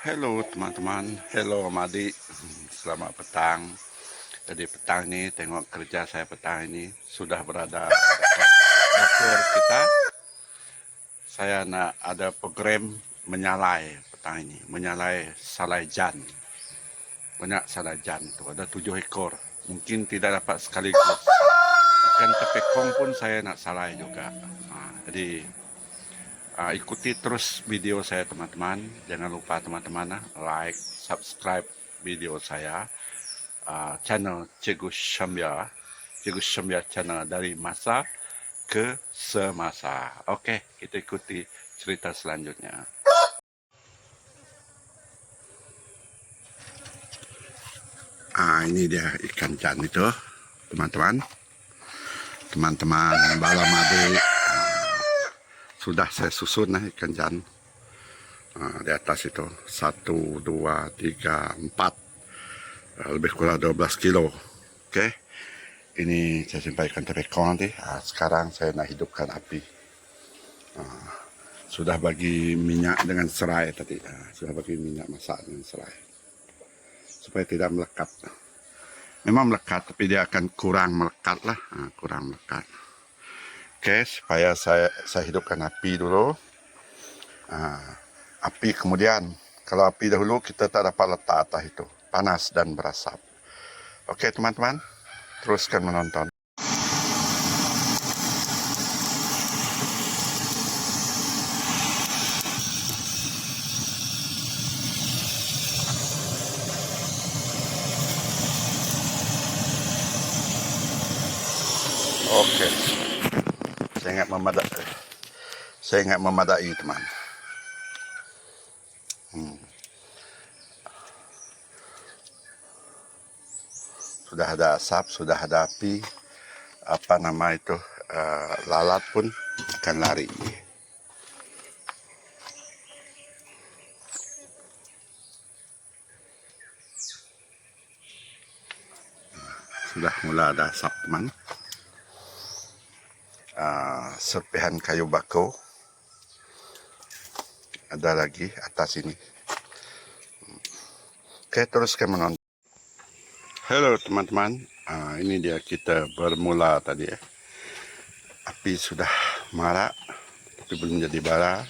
Hello teman-teman, hello Madi, selamat petang. Jadi petang ini tengok kerja saya petang ini sudah berada dekat dapur kita. Saya nak ada program menyalai petang ini, menyalai salaijan. Banyak salaijan tu, ada 7 ekor. Mungkin tidak dapat sekaligus. Ikan tepekong pun saya nak salai juga. Jadi ikuti terus video saya teman-teman. Jangan lupa teman-teman like, subscribe video saya. Channel Cikgu Syambia. Cikgu Syambia channel dari masa ke semasa. Okey, kita ikuti cerita selanjutnya. Ini dia ikan jan itu, teman-teman. Teman-teman bala madu. Sudah saya susun ikan jan. Di atas itu 1, 2, 3, 4, lebih kurang 12 kilo. Okey, ini saya simpan ikan tepekong nanti. Sekarang saya nak hidupkan api. Sudah bagi minyak dengan serai tadi. Sudah bagi minyak masak dengan serai supaya tidak melekat. Memang melekat, tapi dia akan kurang melekat lah. Kurang melekat. Okey, supaya saya hidupkan api dulu. Api kemudian, kalau api dahulu kita tak dapat letak atas itu, panas dan berasap. Okey teman-teman, teruskan menonton. Okey, saya ingat memadai teman. Sudah ada asap, sudah ada api. Apa nama itu? Lalat pun akan lari. Sudah mulai ada asap teman. Serpihan kayu bakau. Ada lagi atas ini. Oke, teruskan menonton. Halo teman-teman, ini dia kita bermula tadi ya. Api sudah marak, tapi belum jadi bara.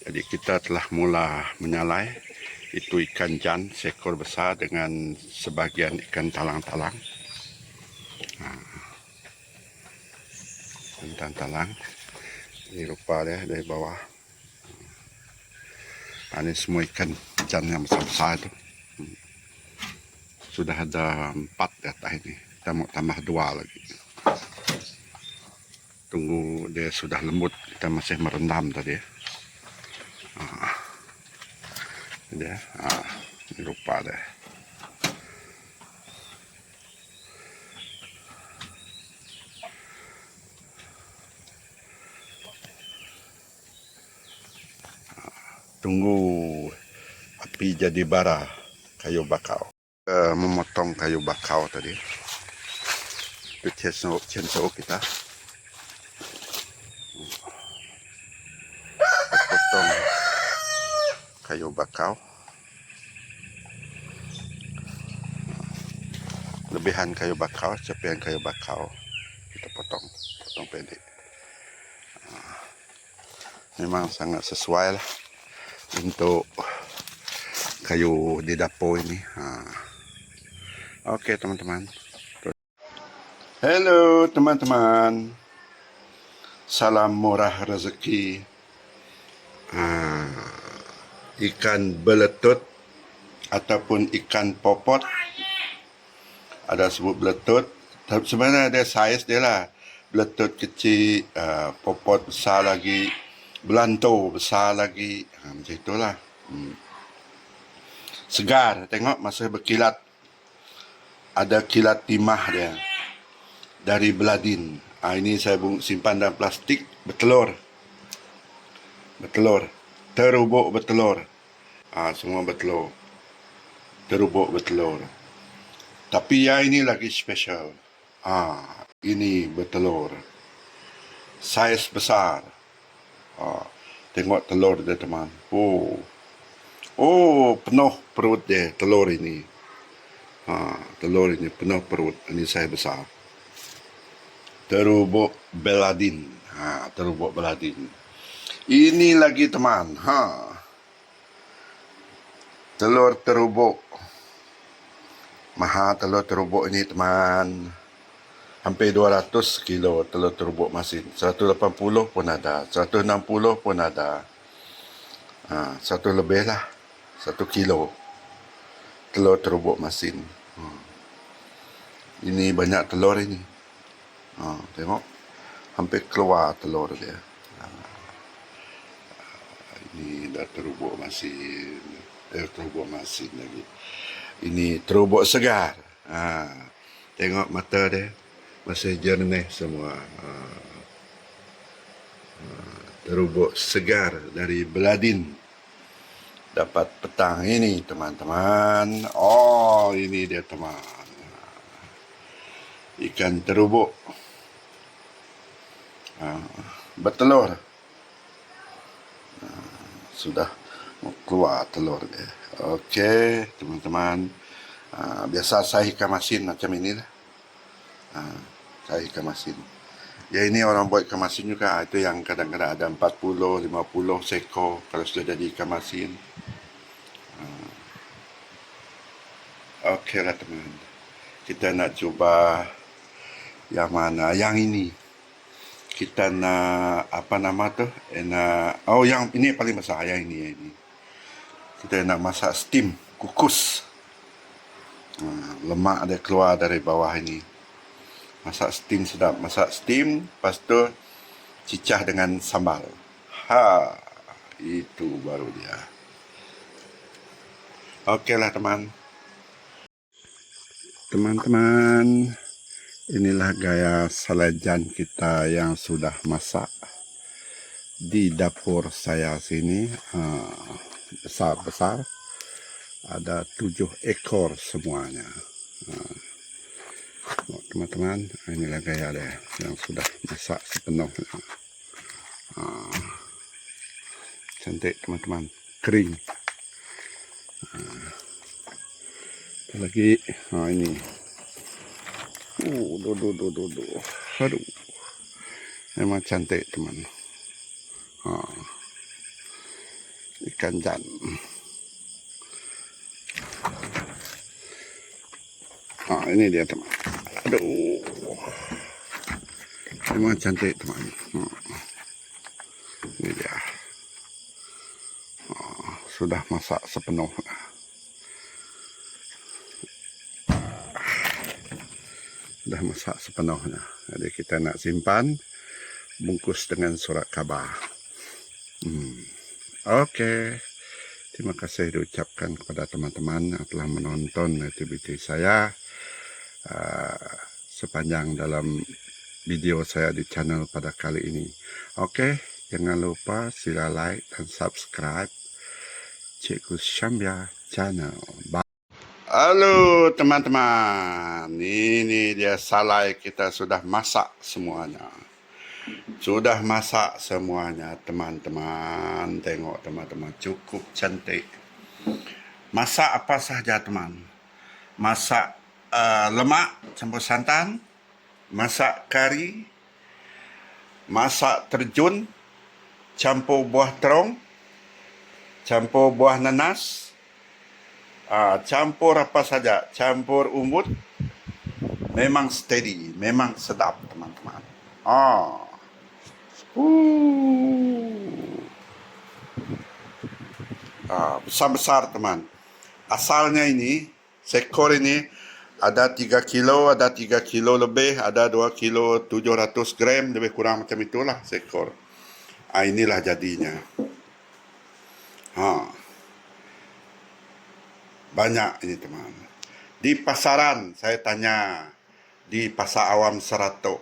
Jadi kita telah mula menyalai. Itu ikan jan seekor besar dengan sebagian ikan talang-talang. Ikan talang. Ini rupa dia dari bawah. Ini semua ikan jan yang besar-besar itu. Sudah ada 4 di atas ini. Kita mau tambah 2 lagi. Tunggu dia sudah lembut. Kita masih merendam tadi ya. Dia, ini rupa dia. Tunggu api jadi bara kayu bakau. Memotong kayu bakau tadi. Itu chainsaw kita. Potong kayu bakau. Lebihan kayu bakau, cepian kayu bakau kita potong pendek. Memang sangat sesuai lah untuk kayu di dapur ini. Oke teman-teman. Halo teman-teman. Salam murah rezeki. Ikan beletut ataupun ikan popot. Ada sebut beletut. Sebenarnya ada saiz dia lah. Beletut kecil, popot besar lagi, belanto besar lagi. Macam itulah. Segar, tengok masih berkilat. Ada kilat timah dia. Dari beladin. Ini saya simpan dalam plastik, bertelur. Bertelur. Terubuk bertelur. Semua bertelur. Terubuk bertelur. Tapi yang ini lagi special. Ini bertelur. Saiz besar. Tengok telur dia teman. Oh, penuh perut dia, telur ini. Telur ini penuh perut. Ini saya besar. Terubuk beladin. Terubuk beladin. Ini lagi teman. Telur terubuk. Mahal telur terubuk ini teman. Hampir 200 kilo telur terubuk masin. 180 pun ada. 160 pun ada. 100 lebih lah. 1 kilo telur terubuk masin. Ini banyak telur ini. Tengok. Hampir keluar telur dia. Ini dah terubuk masin. Terubuk masin lagi. Ini terubuk segar. Tengok mata dia. Masih jernih semua. Terubuk segar dari beladin. Dapat petang ini teman-teman. Oh, ini dia teman. Ikan terubuk. Bertelur. Sudah keluar telur dia. Okey, teman-teman. Biasa saya ikan masin macam inilah. Saya ikan masin. Ya, ini orang buat ikan masin juga. Itu yang kadang-kadang ada 40, 50 sekor kalau sudah jadi ikan masin. Okey lah teman. Kita nak cuba yang mana? Yang ini. Kita nak apa nama tu? Yang ini paling besar. Yang ini. Kita nak masak steam, kukus. Lemak dia keluar dari bawah ini. Masak steam sedap. Masak steam, lepas tu cicah dengan sambal. Itu baru dia. Okeylah teman. Teman-teman, inilah gaya salajan kita yang sudah masak di dapur saya sini. Besar-besar. Ada 7 ekor semuanya. Teman-teman, inilah gaya dia yang sudah masak sepenuhnya. Cantik teman-teman, kering. Lagi, ini. Aduh. Memang cantik teman. Ikan jan. Ini dia teman. Aduh. Memang cantik teman. Ini dia. Sudah masak sepenuhnya. Sudah masak sepenuhnya. Jadi kita nak simpan, bungkus dengan surat khabar. Okey. Terima kasih diucapkan kepada teman-teman yang telah menonton aktiviti saya sepanjang dalam video saya di channel pada kali ini. Okey, jangan lupa sila like dan subscribe Cikgu Syambia channel. Bye. Halo teman-teman, ini dia salai kita sudah masak semuanya. Sudah masak semuanya teman-teman. Tengok teman-teman, cukup cantik. Masak apa sahaja teman. Masak lemak campur santan, masak kari, masak terjun, campur buah terong, campur buah nanas, campur apa saja, campur umbut. Memang steady, memang sedap teman-teman. Besar-besar teman. Asalnya ini, sekor ini ada 3 kilo, ada 3 kilo lebih, ada 2 kilo 700 gram, lebih kurang macam itulah sekor. Inilah jadinya. Banyak ini teman. Di pasaran, saya tanya, di pasar awam Seratok,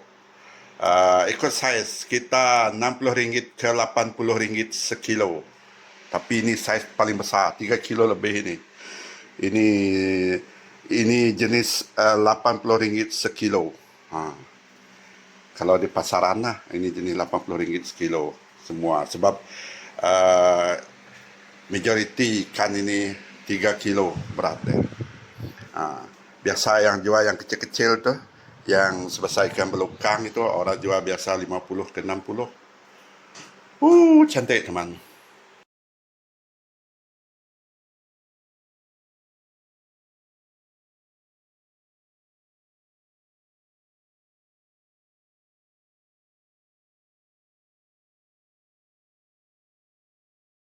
ikut saiz, kita RM60 ke RM80 sekilo. Tapi ini saiz paling besar, 3 kilo lebih ini. Ini jenis RM80 sekilo. Kalau di pasaran lah, ini jenis RM80 sekilo semua. Sebab majority ikan ini 3 kilo beratnya. Biasa yang jual yang kecil-kecil tuh, yang sebesar ikan belukang itu orang jual biasa 50 ke 60. Cantik teman.